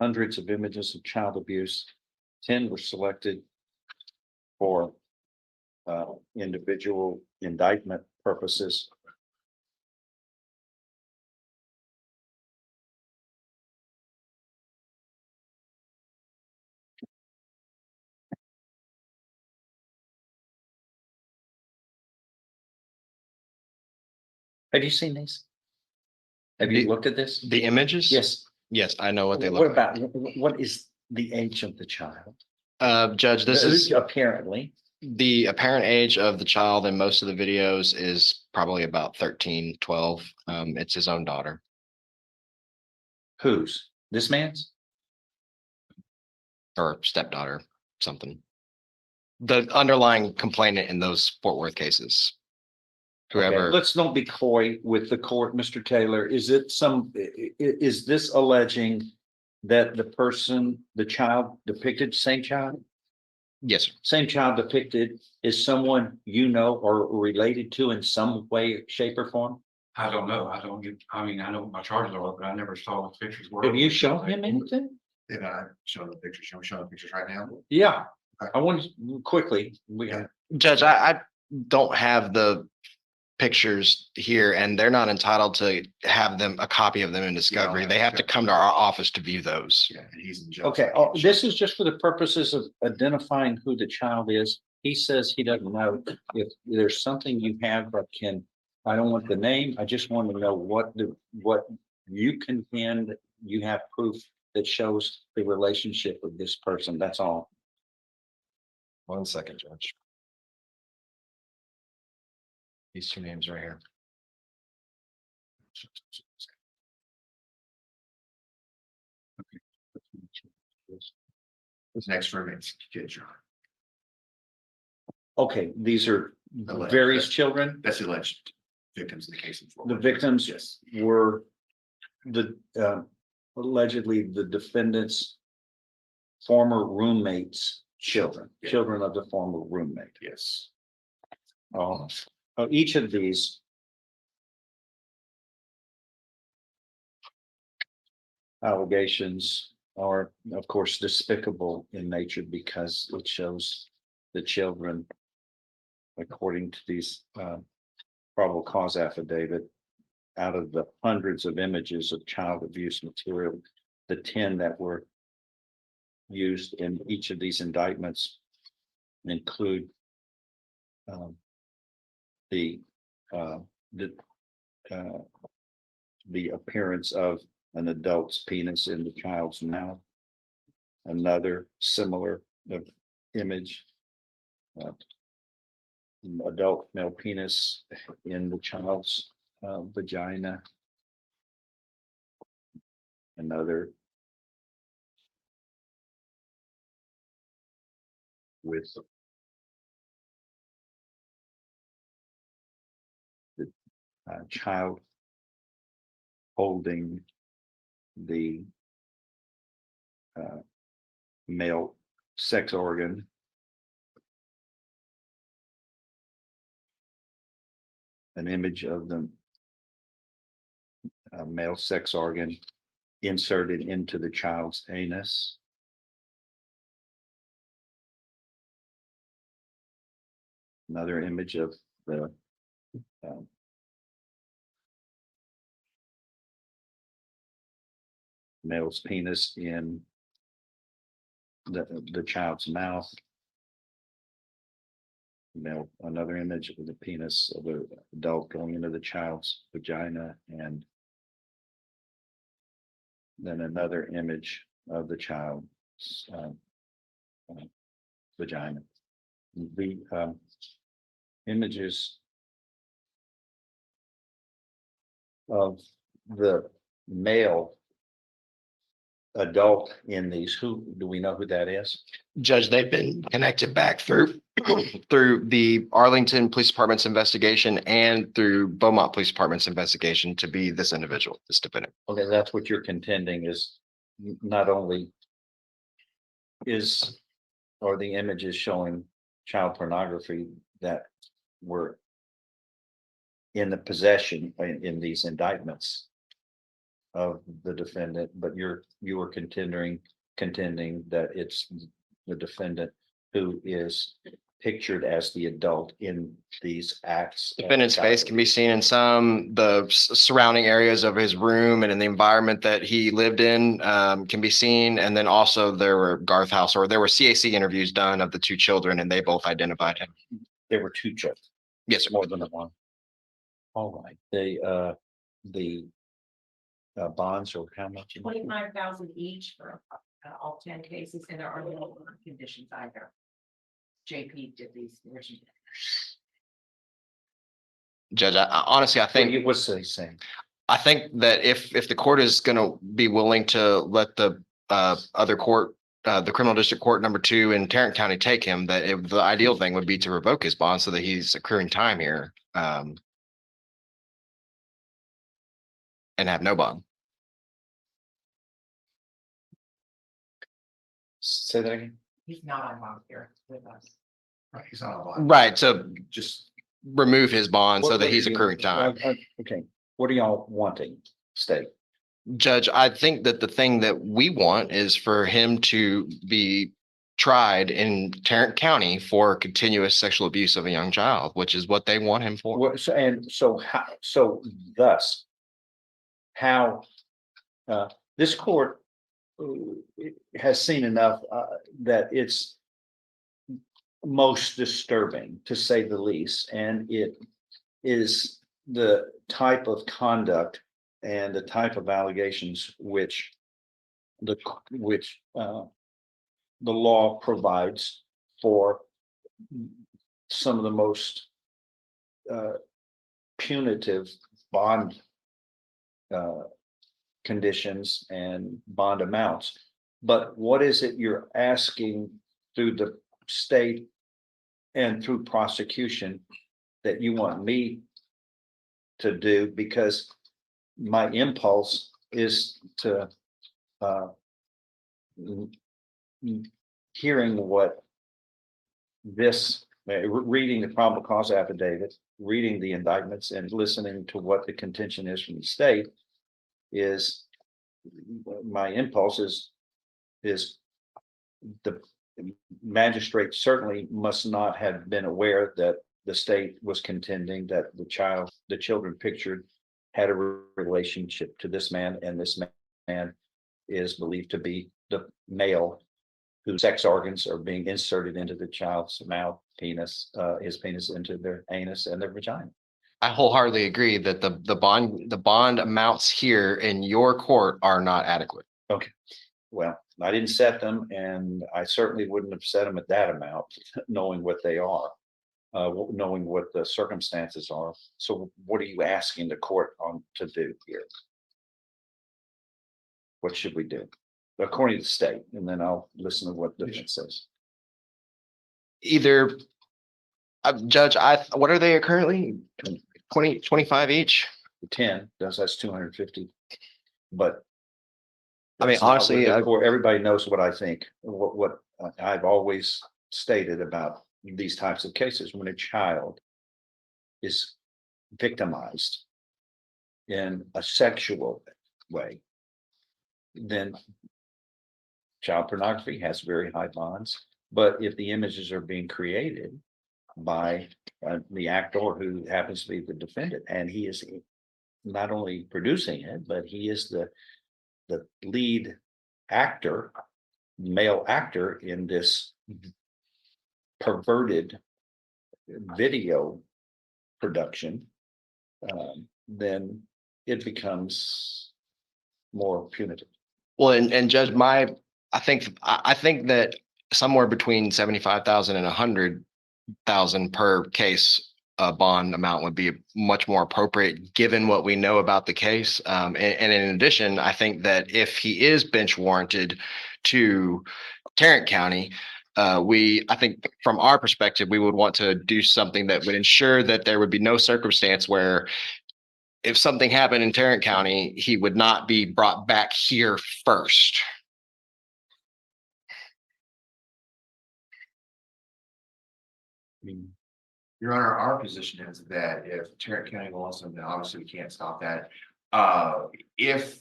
hundreds of images of child abuse. 10 were selected for individual indictment purposes. Have you seen these? Have you looked at this? The images? Yes. Yes, I know what they What look like. about, what is the age of the child? Judge, this is Apparently, the apparent age of the child in most of the videos is probably about 13, 12. It's his own daughter. whose? This man's? Or stepdaughter, something. The underlying complainant in those Fort Worth cases. Okay, Whoever, let's not be coy with the court, Mr. Taylor. Is it is this alleging that the person, the child depicted, same child? yes, sir. Same child depicted is someone you know or related to in some way, shape or form? I don't know. I don't get, I mean, I know what my charges are, but I never saw what the pictures were. Have you shown him anything? Did I show the pictures? Show showing the pictures right now? Yeah, I want quickly, Judge, I don't have the pictures here and they're not entitled to have them, a copy of them in discovery. Yeah, They have to come to our office to view those. Yeah, and he's in jail. okay, this is just for the purposes of identifying who the child is. He says he doesn't know if there's something you have that can, I don't want the name, I just want to know what you contend you have proof that shows the relationship of this person, that's all. 1 second, Judge. These two names right here. His next roommate's kid, John. Okay, these are Alleged. various children. That's the alleged victims in the case. The victims Yes. were the allegedly the defendant's former roommate's children, Yeah. children of the former roommate. Yes. Each of these allegations are, of course, despicable in nature because it shows the children, according to these probable cause affidavit, out of the hundreds of images of child abuse material, the 10 that were used in each of these indictments include the appearance of an adult's penis in the child's mouth. Another similar image, adult male penis in the child's vagina. Another with the child holding the male sex organ. An image of the male sex organ inserted into the child's anus. Another image of the male's penis in the child's mouth. Another image of the penis of the adult going into the child's vagina, and then another image of the child's vagina. The images of the male adult in these, who do we know who that is? Judge, they've been connected back through through the Arlington Police Department's investigation and through Beaumont Police Department's investigation to be this individual, this defendant. Okay, that's what you're contending is not only are the images showing child pornography that were in the possession in these indictments, of the defendant, but you are contending that it's the defendant who is pictured as the adult in these acts. of Defendant's face child can be abuse. seen in the surrounding areas of his room and in the environment that he lived in, can be seen. And then also there were Garth House, or there were CAC interviews done of the two children, and they both identified him. There were two children. Yes, sir. More than one. All right, the bonds are how much? 25,000 each for all 10 cases, and there are no conditions either. JP did these originally. Judge, honestly, I think. What's he saying? I think that if the court is gonna be willing to let the other court, the criminal district court number 2 in Tarrant County take him, that the ideal thing would be to revoke his bond so that he's accruing time here. And have no bond. Say that again? He's not on bond here with us. Right, he's not a bond. Right, so Just, remove his bond so What- that what he's do you- accruing time. Okay, what are y'all wanting, state? Judge, I think that the thing that we want is for him to be tried in Tarrant County for continuous sexual abuse of a young child, which is what they want him for. What, so how, so thus. How, this court has seen enough, that it's. Most disturbing, to say the least, and it is the type of conduct and the type of allegations which. The law provides for some of the most punitive bond conditions and bond amounts. But what is it you're asking through the state and through prosecution that you want me to do? Because my impulse is to hearing what this, reading the probable cause affidavit, reading the indictments and listening to what the contention is from the state is my impulse is the magistrate certainly must not have been aware that the state was contending that the children pictured had a relationship to this man, and this man is believed to be the male whose sex organs are being inserted into the child's mouth, penis, his penis into their anus and their vagina. I wholeheartedly agree that the bond amounts here in your court are not adequate. Well, I didn't set them, and I certainly wouldn't have set them at that amount, knowing what they are, knowing what the circumstances are. So what are you asking the court to do here? What should we do? According to the state, and then I'll listen to what the judge says. Either, Judge, what are they currently? 25 each? 10, that's 250. But I mean, that's not what honestly, the court- everybody knows what I think, what I've always stated about these types of cases. When a child is victimized in a sexual way, then child pornography has very high bonds. But if the images are being created by the actor who happens to be the defendant, and he is not only producing it, but he is the lead actor, male actor in this perverted video production, then it becomes more punitive. Well, and Judge, I think that somewhere between 75,000 and 100,000 per case bond amount would be much more appropriate, given what we know about the case. And in addition, I think that if he is bench warranted to Tarrant County, I think from our perspective, we would want to do something that would ensure that there would be no circumstance where if something happened in Tarrant County, he would not be brought back here first. Your Honor, our position is that if Tarrant County wants them, then obviously we can't stop that. If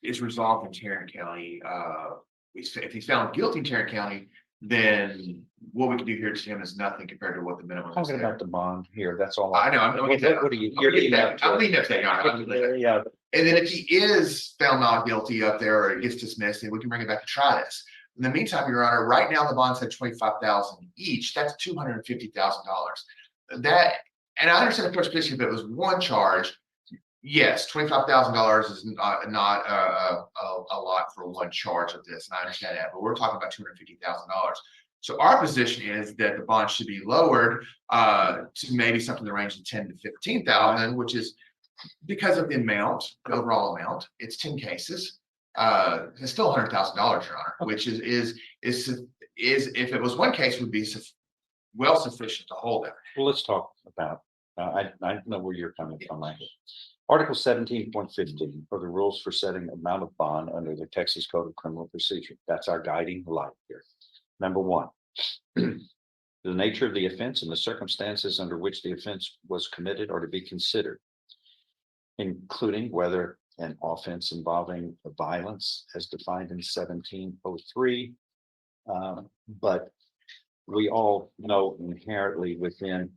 is resolved in Tarrant County, if he's found guilty in Tarrant County, then what we can do here to him is nothing compared to what the minimum is Talking there. about the bond here, that's all. I know, I'm What are you? You're getting up to I'm it. leading up to that, Your Honor. I'm leading up to that. Yeah, And then if he is found not guilty up there or it gets dismissed, then we can bring it back to try this. In the meantime, Your Honor, right now the bonds at 25,000 each, that's $250,000. That, and I understand the court's position, if it was one charge, yes, $25,000 is not a lot for one charge of this, and I understand that, but we're talking about $250,000. So our position is that the bond should be lowered to maybe something in the range of 10 to 15,000, which is because of the amount, the overall amount. It's 10 cases. It's still $100,000, Your Honor, which is if it was one case would be well sufficient to hold it. well, let's talk about, I know where you're coming from. Article 17.15 for the rules for setting amount of bond under the Texas Code of Criminal Procedure. That's our guiding light here. Number one, the nature of the offense and the circumstances under which the offense was committed are to be considered, including whether an offense involving violence as defined in 1703. But we all know inherently within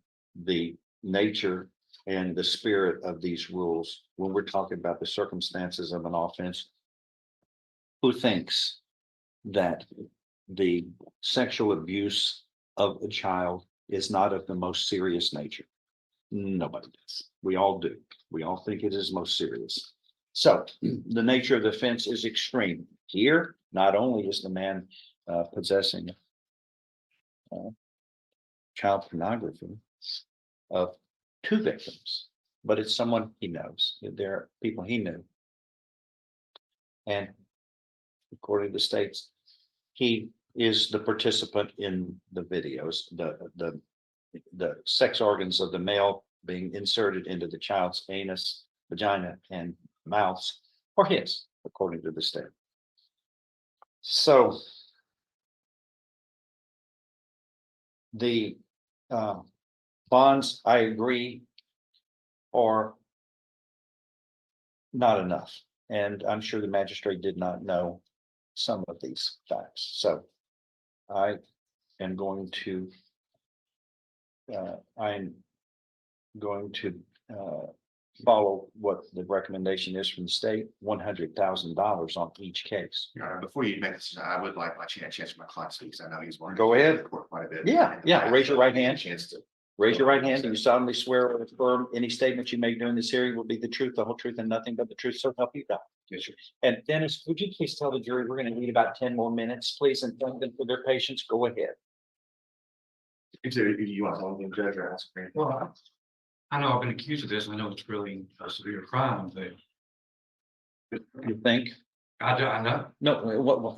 the nature and the spirit of these rules, when we're talking about the circumstances of an offense, who thinks that the sexual abuse of a child is not of the most serious nature? Nobody does. We all do. We all think it is most serious. So the nature of the offense is extreme. Here, not only is the man possessing child pornography of two victims, but it's someone he knows. There are people he knew. And according to the states, he is the participant in the videos, the sex organs of the male being inserted into the child's anus, vagina, and mouths are his, according to the state. So the bonds, I agree, are not enough. And I'm sure the magistrate did not know some of these facts. So I am going to follow what the recommendation is from the state, $100,000 on each case. Your Honor, before you make this, I would like my chance for my client to speak, because I know he's wanted. Go to ahead. court quite a bit. Yeah, raise your right hand. Chance to. Raise your right hand. Do you solemnly swear or affirm any statement you make during this hearing will be the truth, the whole truth, and nothing but the truth, so help you God? Yes, sir. And Dennis, would you please tell the jury, we're going to need about 10 more minutes, please, and thank them for their patience. Go ahead. If you want to tell the judge or ask for anything. Well, I know I've been accused of this, and I know it's really a severe crime, but You think? I know, No, what,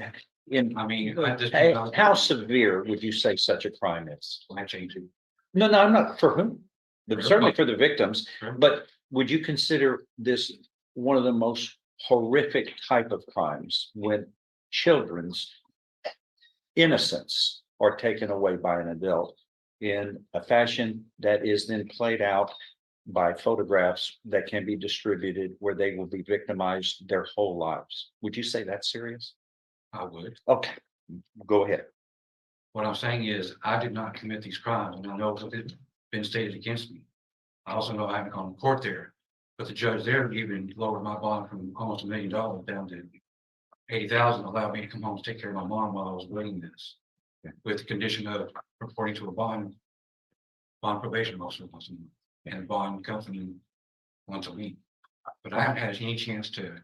in, I mean, I just. how severe would you say such a crime is? I changed it. No, I'm not for whom, but certainly for the victims. Sure. But would you consider this one of the most horrific type of crimes when children's innocence are taken away by an adult in a fashion that is then played out by photographs that can be distributed where they will be victimized their whole lives? Would you say that's serious? I would. Okay, go ahead. What I'm saying is, I did not commit these crimes, and I know it's been stated against me. I also know I haven't gone to court there, but the judge there even lowered my bond from almost $1 million down to 80,000, allowed me to come home to take care of my mom while I was waiting this. Okay. With the condition of reporting to a bond probation officer once a month, and a bond company once a week. But I haven't had any chance to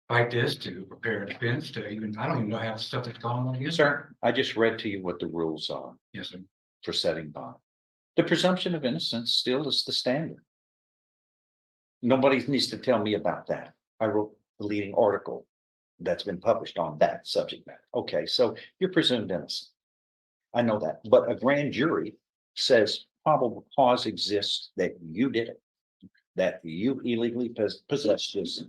fight this, to prepare a defense, to even, I don't even know half the stuff that's gone on against me. Sir, I just read to you what the rules are Yes, sir. for setting bond. The presumption of innocence still is the standard. Nobody needs to tell me about that. I wrote a leading article that's been published on that subject matter. Okay, so you're presumed innocent. I know that, but a grand jury says probable cause exists that you did it, that you illegally possessed this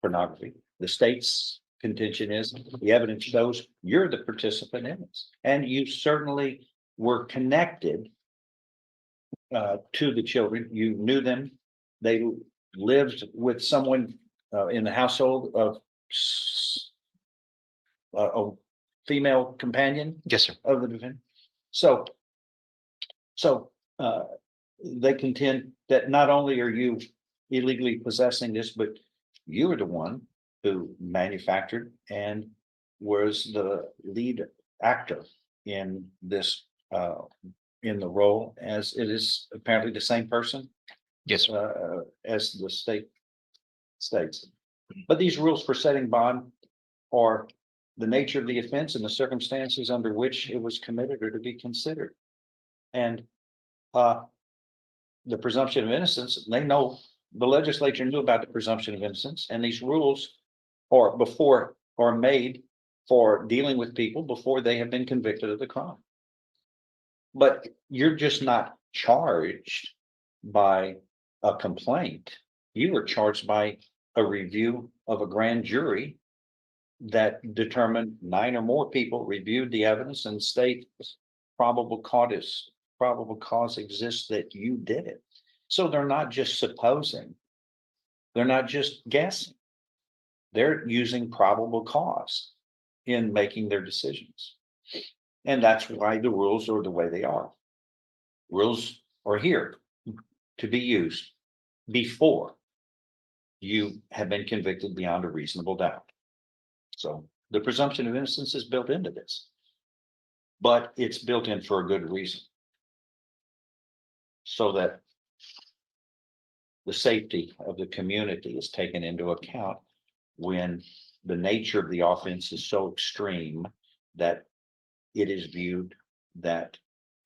pornography. The state's contention is the evidence shows you're the participant in this, and you certainly were connected to the children. You knew them. They lived with someone in the household of a female companion Yes, sir. of the defendant. So, so they contend that not only are you illegally possessing this, but you were the one who manufactured and was the lead actor in this, in the role, as it is apparently the same person Yes, sir. as the state states. But these rules for setting bond are the nature of the offense and the circumstances under which it was committed are to be considered. And the presumption of innocence, they know, the legislature knew about the presumption of innocence, and these rules are made for dealing with people before they have been convicted of the crime. But you're just not charged by a complaint. You were charged by a review of a grand jury that determined 9 or more people reviewed the evidence and state probable cause exists that you did it. So they're not just supposing. They're not just guessing. They're using probable cause in making their decisions. And that's why the rules are the way they are. Rules are here to be used before you have been convicted beyond a reasonable doubt. So the presumption of innocence is built into this, but it's built in for a good reason. So that the safety of the community is taken into account when the nature of the offense is so extreme that it is viewed that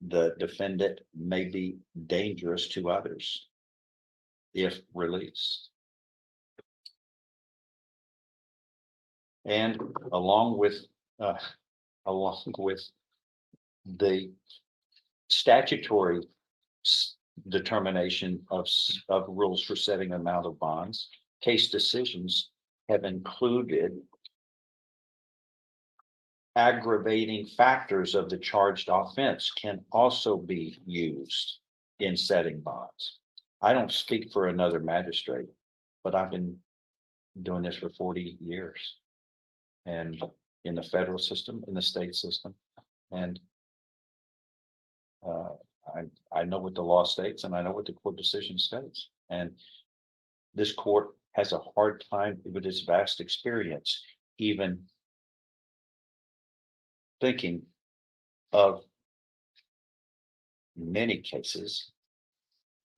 the defendant may be dangerous to others if released. And along with the statutory determination of rules for setting amount of bonds, case decisions have included aggravating factors of the charged offense can also be used in setting bonds. I don't speak for another magistrate, but I've been doing this for 40 years. And in the federal system, in the state system, and I know what the law states and I know what the court decision states. And this court has a hard time with its vast experience, even thinking of many cases,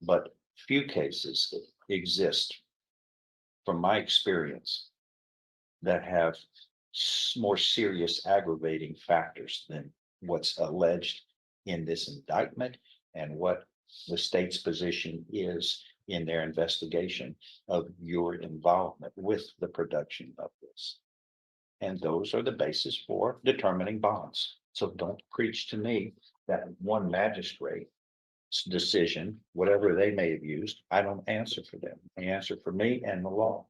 but few cases exist from my experience that have more serious aggravating factors than what's alleged in this indictment and what the state's position is in their investigation of your involvement with the production of this. And those are the basis for determining bonds. So don't preach to me that one magistrate's decision, whatever they may have used, I don't answer for them. I answer for me and the law.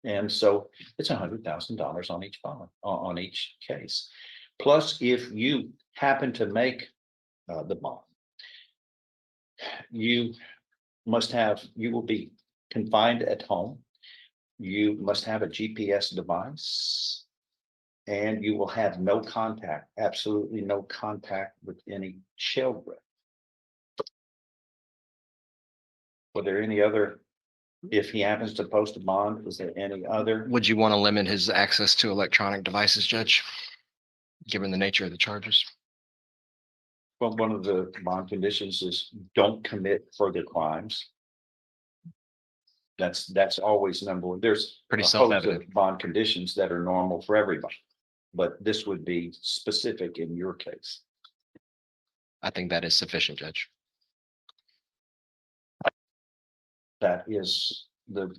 And so it's $100,000 on each bond, on each case. Plus, if you happen to make the bond, you will be confined at home. You must have a GPS device. And you will have no contact, absolutely no contact with any children. Were there any other, if he happens to post a bond, is there any other? Would you want to limit his access to electronic devices, Judge? Given the nature of the charges? Well, one of the bond conditions is don't commit further crimes. That's always number one. There's Pretty a host self-evident. of bond conditions that are normal for everybody. But this would be specific in your case. I think that is sufficient, Judge. That is the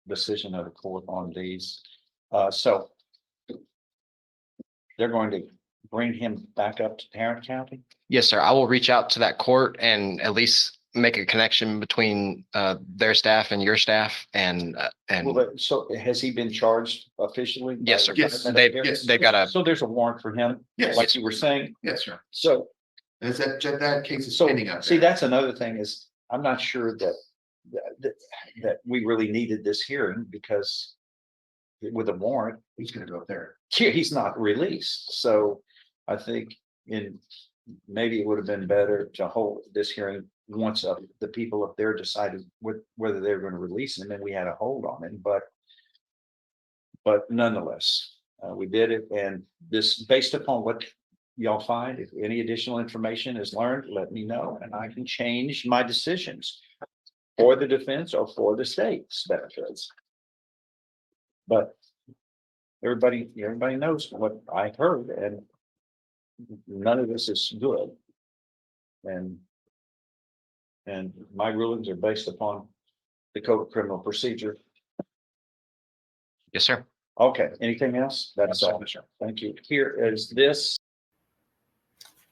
decision of the court on these. So they're going to bring him back up to Tarrant County? Yes, sir. I will reach out to that court and at least make a connection between their staff and your staff and Well, so has he been charged officially? Yes, sir. Yes, they've got a, So there's a warrant for him, Yes, like you were saying. yes, sir. So, Is that case is so pending up see, there. that's another thing is, I'm not sure that we really needed this hearing because with a warrant, He's gonna go up there. he's not released. So I think maybe it would have been better to hold this hearing once the people up there decided whether they were going to release him and we had a hold on him, but nonetheless, we did it. And this, based upon what y'all find, if any additional information is learned, let me know and I can change my decisions for the defense or for the state's benefits. But everybody knows what I heard, and none of this is good. And my rulings are based upon the Code of Criminal Procedure. Yes, sir. Okay, anything else? That's all. Thank you. Here is this.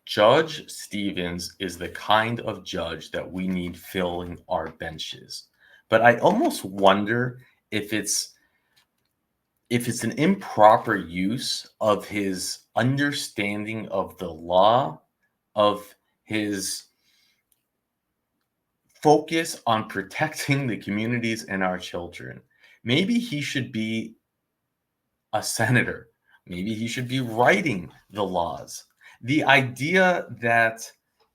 Judge Stevens is the kind of judge that we need filling our benches. But I almost wonder if it's an improper use of his understanding of the law, of his focus on protecting the communities and our children. Maybe he should be a senator. Maybe he should be writing the laws. The idea that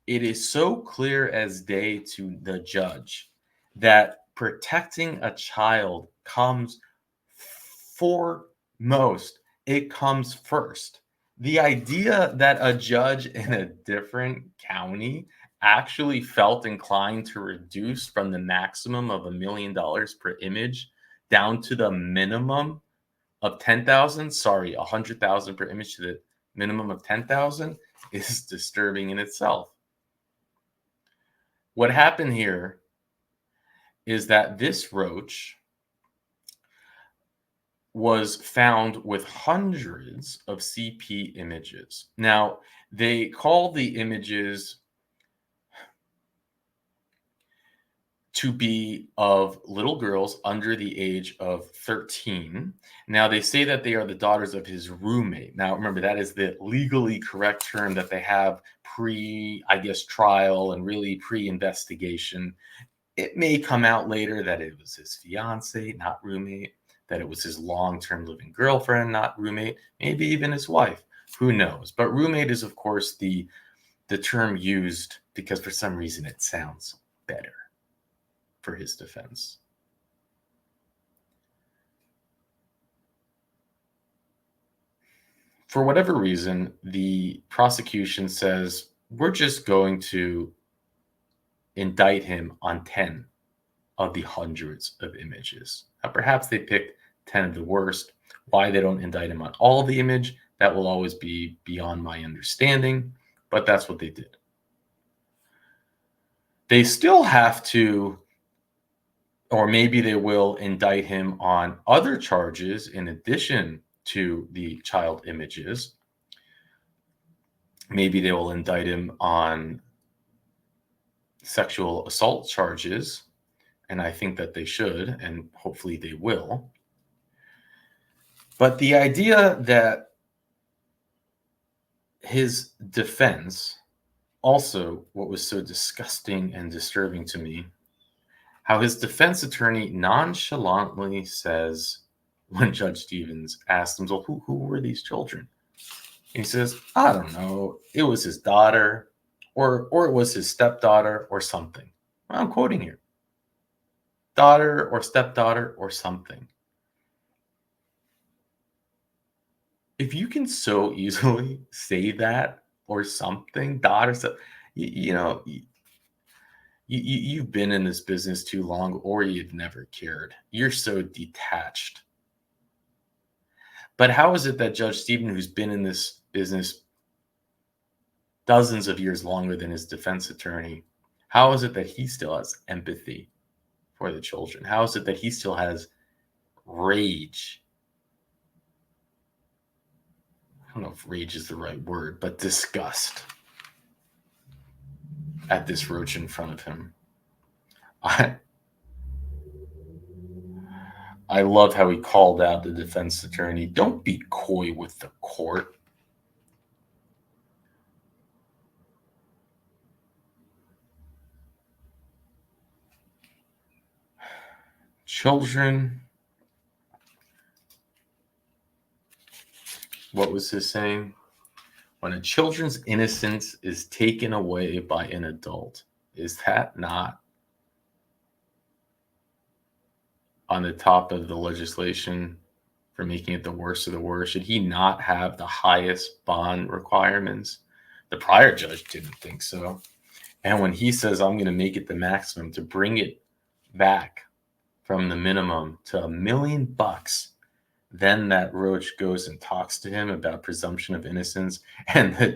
it is so clear as day to the judge that protecting a child comes foremost, it comes first. The idea that a judge in a different county actually felt inclined to reduce from the maximum of $1 million per image down to the minimum of 10,000, sorry, 100,000 per image to the minimum of 10,000 is disturbing in itself. What happened here is that this roach was found with hundreds of CP images. Now, they call the images to be of little girls under the age of 13. Now, they say that they are the daughters of his roommate. Now, remember, that is the legally correct term that they have trial and really pre-investigation. It may come out later that it was his fiance, not roommate, that it was his long-term living girlfriend, not roommate, maybe even his wife. Who knows? But roommate is, of course, the term used because for some reason it sounds better for his defense. For whatever reason, the prosecution says, we're just going to indict him on 10 of the hundreds of images. Now, perhaps they picked 10 of the worst. Why they don't indict him on all the image, that will always be beyond my understanding, but that's what they did. They still have to, or maybe they will indict him on other charges in addition to the child images. Maybe they will indict him on sexual assault charges, and I think that they should, and hopefully they will. But the idea that his defense, also what was so disgusting and disturbing to me, how his defense attorney nonchalantly says, when Judge Stevens asked him, so who were these children? And he says, I don't know. It was his daughter, or it was his stepdaughter or something. Well, I'm quoting here. Daughter or stepdaughter or something. If you can so easily say that or something, daughter, you've been in this business too long, or you've never cared. You're so detached. But how is it that Judge Stevens, who's been in this business dozens of years longer than his defense attorney, how is it that he still has empathy for the children? How is it that he still has rage? I don't know if rage is the right word, but disgust at this roach in front of him. I love how he called out the defense attorney. Don't be coy with the court. Children what was his saying? When a children's innocence is taken away by an adult, is that not on the top of the legislation for making it the worst of the worst? Should he not have the highest bond requirements? The prior judge didn't think so. And when he says, I'm going to make it the maximum to bring it back from the minimum to $1 million, then that Roach goes and talks to him about presumption of innocence, and the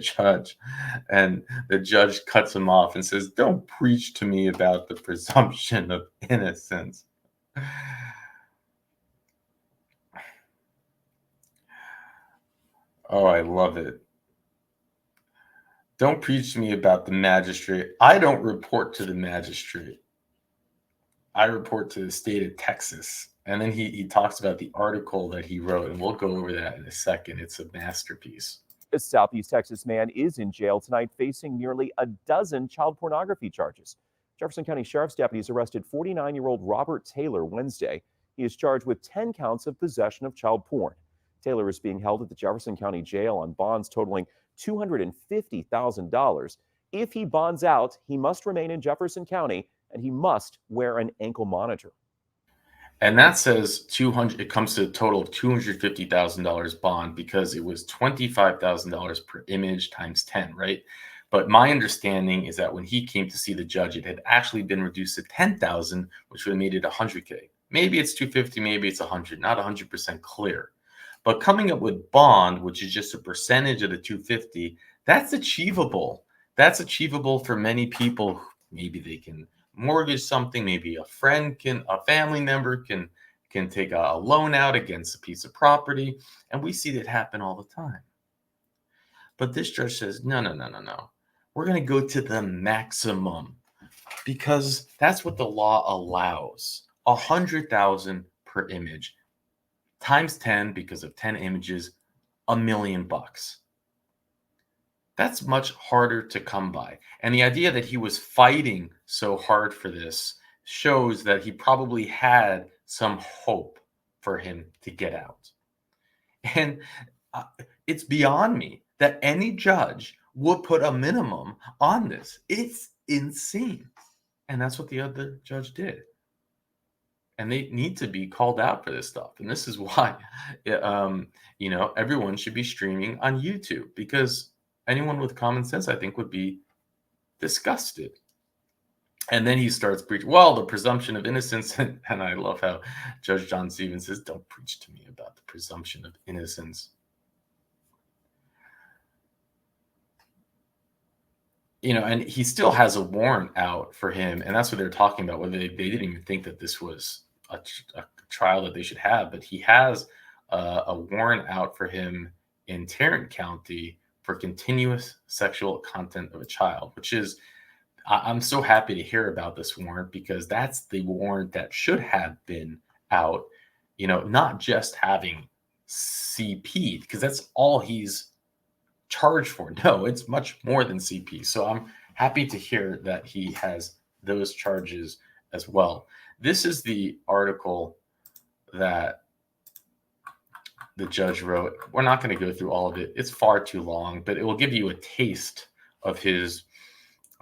judge cuts him off and says, don't preach to me about the presumption of innocence. Oh, I love it. Don't preach to me about the magistrate. I don't report to the magistrate. I report to the state of Texas. And then he talks about the article that he wrote, and we'll go over that in a second. It's a masterpiece. A Southeast Texas man is in jail tonight facing nearly a dozen child pornography charges. Jefferson County Sheriff's deputies arrested 49-year-old Robert Taylor Wednesday. He is charged with 10 counts of possession of child porn. Taylor is being held at the Jefferson County Jail on bonds totaling $250,000. If he bonds out, he must remain in Jefferson County and he must wear an ankle monitor. And that says 200. It comes to a total of $250,000 bond because it was $25,000 per image times 10, right? But my understanding is that when he came to see the judge, it had actually been reduced to 10,000, which would have made it 100K. Maybe it's 250, maybe it's 100, not 100% clear. But coming up with bond, which is just a percentage of the 250, that's achievable. That's achievable for many people. Maybe they can mortgage something. Maybe a family member can take a loan out against a piece of property. And we see that happen all the time. But this judge says, no. We're going to go to the maximum because that's what the law allows. 100,000 per image times 10 because of 10 images, $1 million. That's much harder to come by. And the idea that he was fighting so hard for this shows that he probably had some hope for him to get out. And it's beyond me that any judge would put a minimum on this. It's insane. And that's what the other judge did. And they need to be called out for this stuff. And this is why, everyone should be streaming on YouTube, because anyone with common sense, I think, would be disgusted. And then he starts preaching, well, the presumption of innocence. And I love how Judge John Stevens says, don't preach to me about the presumption of innocence. And he still has a warrant out for him. And that's what they're talking about. Whether they didn't even think that this was a trial that they should have, but he has a warrant out for him in Tarrant County for continuous sexual content of a child, which is, I'm so happy to hear about this warrant, because that's the warrant that should have been out, not just having CP, because that's all he's charged for. No, it's much more than CP. So I'm happy to hear that he has those charges as well. This is the article that the judge wrote. We're not going to go through all of it. It's far too long, but it will give you a taste of his,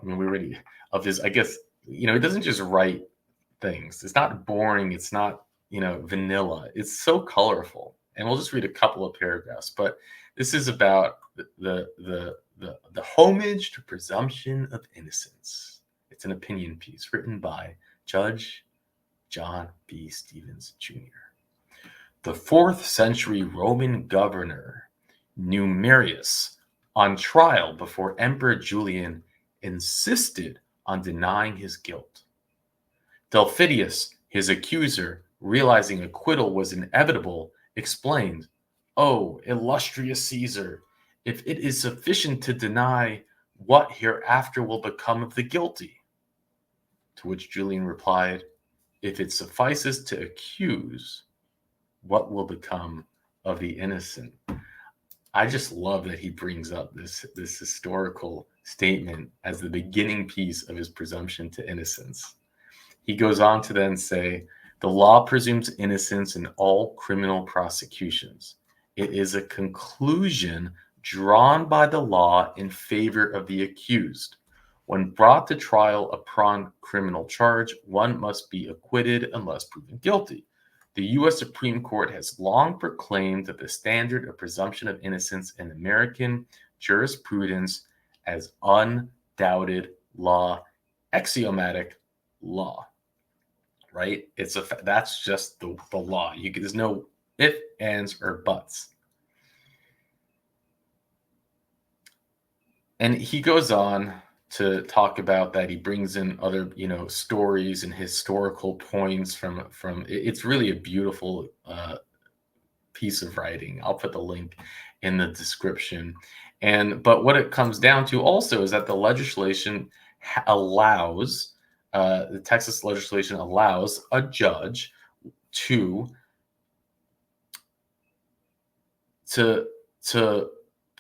I guess, he doesn't just write things. It's not boring. It's not, vanilla. It's so colorful. And we'll just read a couple of paragraphs, but this is about the homage to presumption of innocence. It's an opinion piece written by Judge John B. Stevens, Jr. The 4th century Roman governor Numerius, on trial before Emperor Julian, insisted on denying his guilt. Delphidius, his accuser, realizing acquittal was inevitable, explained, "Oh, illustrious Caesar, if it is sufficient to deny, what hereafter will become of the guilty?" To which Julian replied, "If it suffices to accuse, what will become of the innocent?" I just love that he brings up this historical statement as the beginning piece of his presumption to innocence. He goes on to then say, "The law presumes innocence in all criminal prosecutions. It is a conclusion drawn by the law in favor of the accused. When brought to trial upon criminal charge, one must be acquitted unless proven guilty. The U.S. Supreme Court has long proclaimed that the standard of presumption of innocence in American jurisprudence as undoubted law, axiomatic law. Right? That's just the law. There's no if, ands, or buts. And he goes on to talk about that he brings in other, stories and historical points from. It's really a beautiful piece of writing. I'll put the link in the description. But what it comes down to also is that the legislation allows, the Texas legislation allows a judge to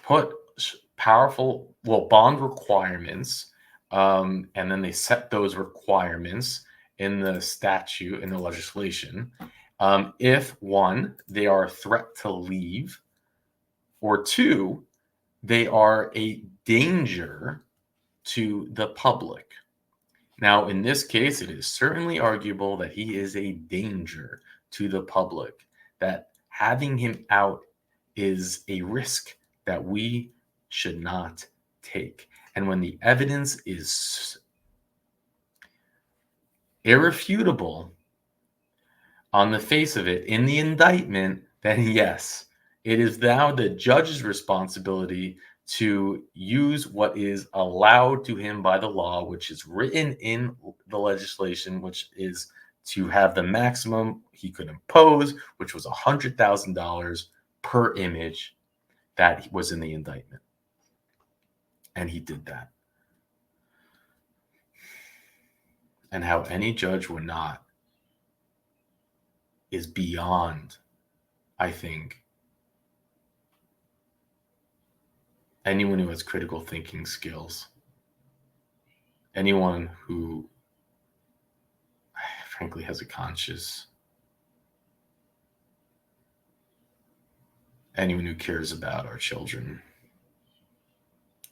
put powerful, bond requirements, and then they set those requirements in the statute, in the legislation. If one, they are a threat to leave, or two, they are a danger to the public. Now, in this case, it is certainly arguable that he is a danger to the public, that having him out is a risk that we should not take. And when the evidence is irrefutable on the face of it in the indictment, then yes, it is now the judge's responsibility to use what is allowed to him by the law, which is written in the legislation, which is to have the maximum he could impose, which was $100,000 per image that was in the indictment. And he did that. And how any judge would not is beyond, I think, anyone who has critical thinking skills, anyone who frankly has a conscience, anyone who cares about our children,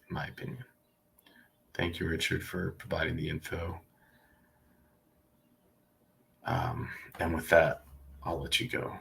in my opinion. Thank you, Richard, for providing the info. And with that, I'll let you go.